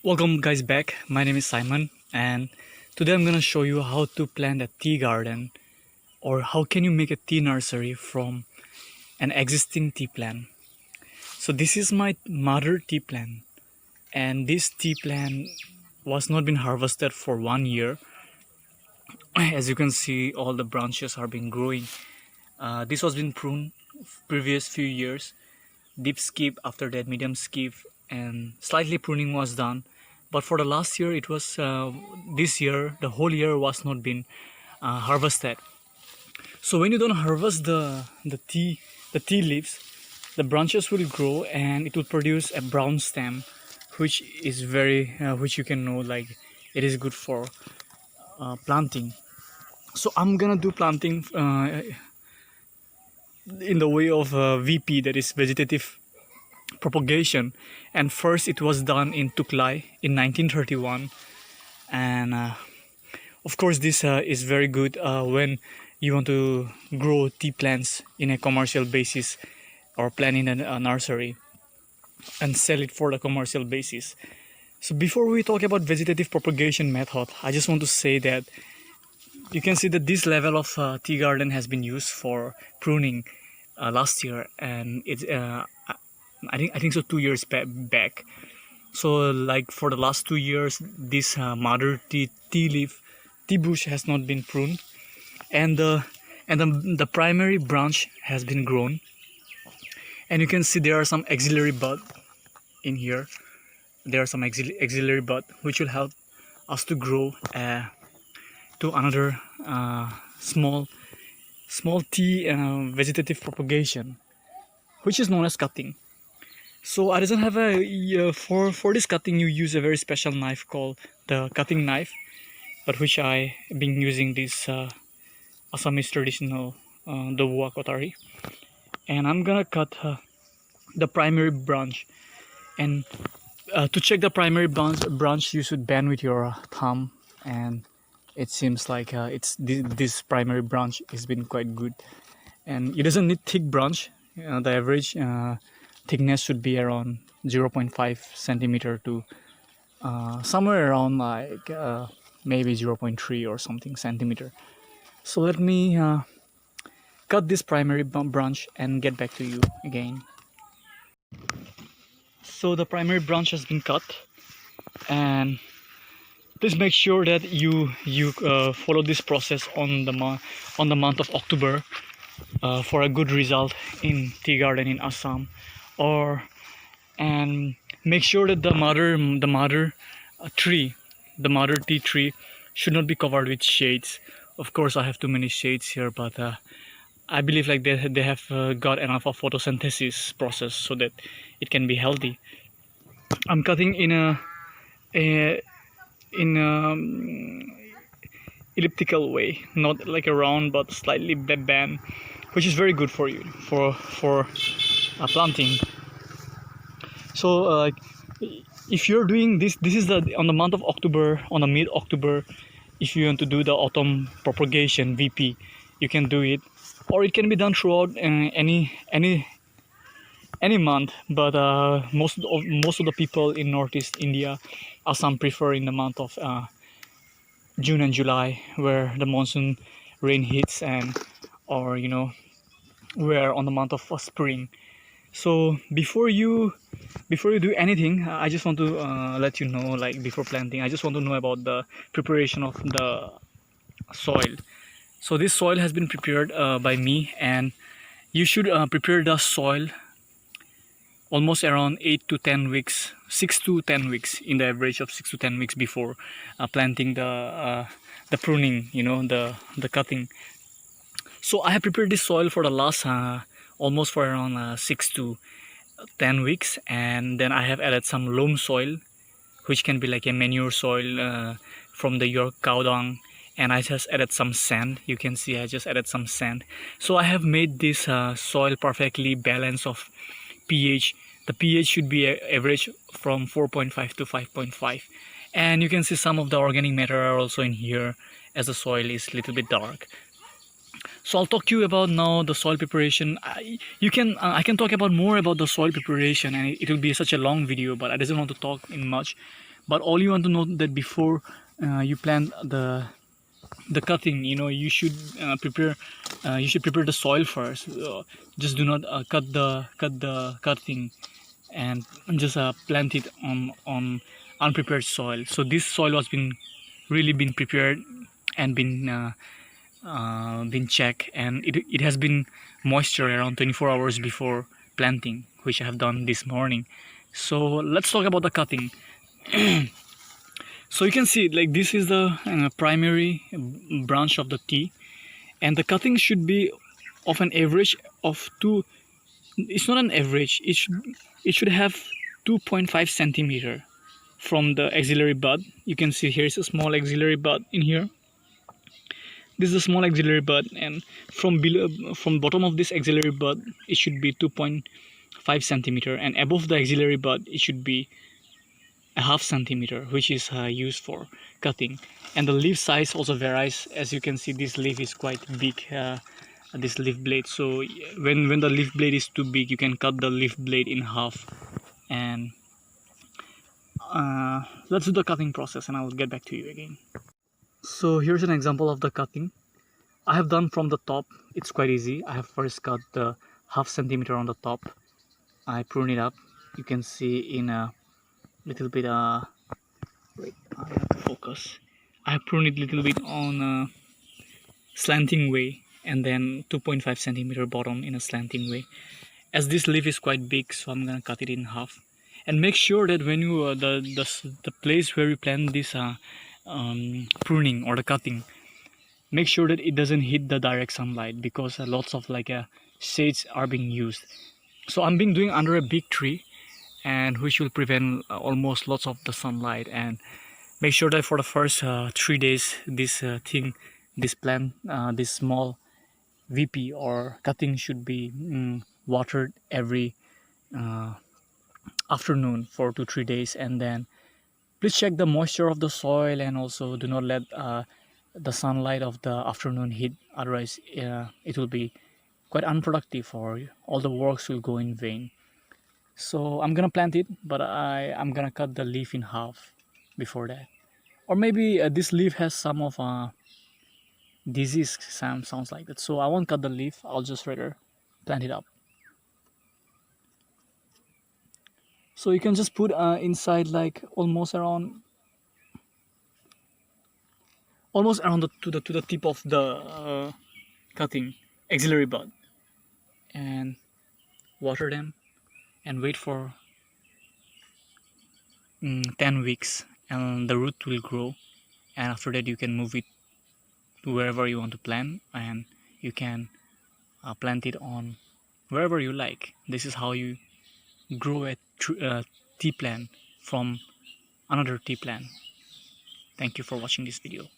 Welcome guys back. My name is Simon and today I'm gonna show you how to plant a tea garden, or how can you make a tea nursery from an existing tea plant. So this is my mother tea plant, and this tea plant was not been harvested for 1 year. As you can see, all the branches are been growing. This was been pruned previous few years, deep skip, after that medium skip, and slightly pruning was done. But for the last year, it was this year, the whole year was not been harvested. So when you don't harvest the tea leaves, the branches will grow and it will produce a brown stem, which is which you can know, like, it is good for planting. So I'm gonna do planting in the way of VP, that is vegetative propagation. And first it was done in Tocklai in 1931, and of course this is very good when you want to grow tea plants in a commercial basis, or plant in a nursery and sell it for the commercial basis. So before we talk about vegetative propagation method, I just want to say that you can see that this level of tea garden has been used for pruning last year, and it's I think so 2 years back. So like for the last 2 years, this mother tea bush has not been pruned, and the primary branch has been grown, and you can see there are some auxiliary bud in here. There are some auxiliary bud which will help us to grow to another small tea vegetative propagation, which is known as cutting. So I doesn't have for this cutting you use a very special knife called the cutting knife, but which I been using this Assamese traditional the kotari, and I'm gonna cut the primary branch. And to check the primary branch, you should bend with your thumb, and it seems like this primary branch has been quite good, and it doesn't need thick branch. The average thickness should be around 0.5 centimeter to somewhere around like maybe 0.3 or something centimeter. So let me cut this primary branch and get back to you again. So the primary branch has been cut, and please make sure that you follow this process on the month of October for a good result in tea garden in Assam. And make sure that the mother tea tree should not be covered with shades. Of course, I have too many shades here, but I believe like they have got enough of photosynthesis process so that it can be healthy. I'm cutting in a elliptical way, not like a round but slightly bend, which is very good for you for planting. So if you're doing this is on the month of October, on the mid-October. If you want to do the autumn propagation VP, you can do it, or it can be done throughout any month. But most of the people in Northeast India, Assam, prefer in the month of June and July, where the monsoon rain hits, and or we're on the month of spring. So before you do anything, I just want to let you know, like, before planting, I just want to know about the preparation of the soil. So this soil has been prepared by me, and you should prepare the soil almost around 8 to 10 weeks, 6 to 10 weeks, in the average of 6 to 10 weeks before planting the pruning, the cutting. So I have prepared this soil for the last almost for around 6 to 10 weeks, and then I have added some loam soil, which can be like a manure soil from the York cow dung, and I just added some sand. You can see I just added some sand. So I have made this soil perfectly balanced of pH. The pH should be average from 4.5 to 5.5, and you can see some of the organic matter are also in here, as the soil is a little bit dark. So I'll talk to you about now the soil preparation. I can talk about more about the soil preparation, and it will be such a long video, but I doesn't want to talk in much. But all you want to know that before you plant the cutting, you should prepare the soil first. Just do not cut the cutting and just plant it on unprepared soil. So this soil was been prepared and been checked, and it has been moisture around 24 hours before planting, which I have done this morning. So let's talk about the cutting. So you can see, like, this is the primary branch of the tea, and the cutting should be of an average of two. It's not an average. It should have 2.5 centimeter from the axillary bud. You can see here is a small axillary bud in here. This is a small axillary bud, and from bottom of this axillary bud, it should be 2.5 centimeter, and above the axillary bud, it should be a half centimeter, which is used for cutting. And the leaf size also varies. As you can see, this leaf is quite big, this leaf blade. So when the leaf blade is too big, you can cut the leaf blade in half. And let's do the cutting process, and I will get back to you again. So here's an example of the cutting I have done from the top. It's quite easy. I have first cut the half centimeter on the top. I prune it up. You can see in a little bit wait, I have to focus. I have pruned it a little bit on a slanting way, and then 2.5 centimeter bottom in a slanting way. As this leaf is quite big, so I'm gonna cut it in half. And make sure that when you the place where you plant this pruning or the cutting, make sure that it doesn't hit the direct sunlight, because lots of shades are being used. So I'm doing under a big tree, and which will prevent almost lots of the sunlight. And make sure that for the first 3 days, this this small VP or cutting should be watered every afternoon for 2-3 days. And then please check the moisture of the soil, and also do not let the sunlight of the afternoon hit, otherwise it will be quite unproductive, or all the works will go in vain. So I'm gonna plant it, but I'm gonna cut the leaf in half before that. Or maybe this leaf has some of disease, sounds like that, so I won't cut the leaf. I'll just rather plant it up. So you can just put inside almost around to the tip of the cutting axillary bud, and water them and wait for 10 weeks, and the root will grow. And after that, you can move it to wherever you want to plant, and you can plant it on wherever you like. This is how you grow a tea plant from another tea plant. Thank you for watching this video.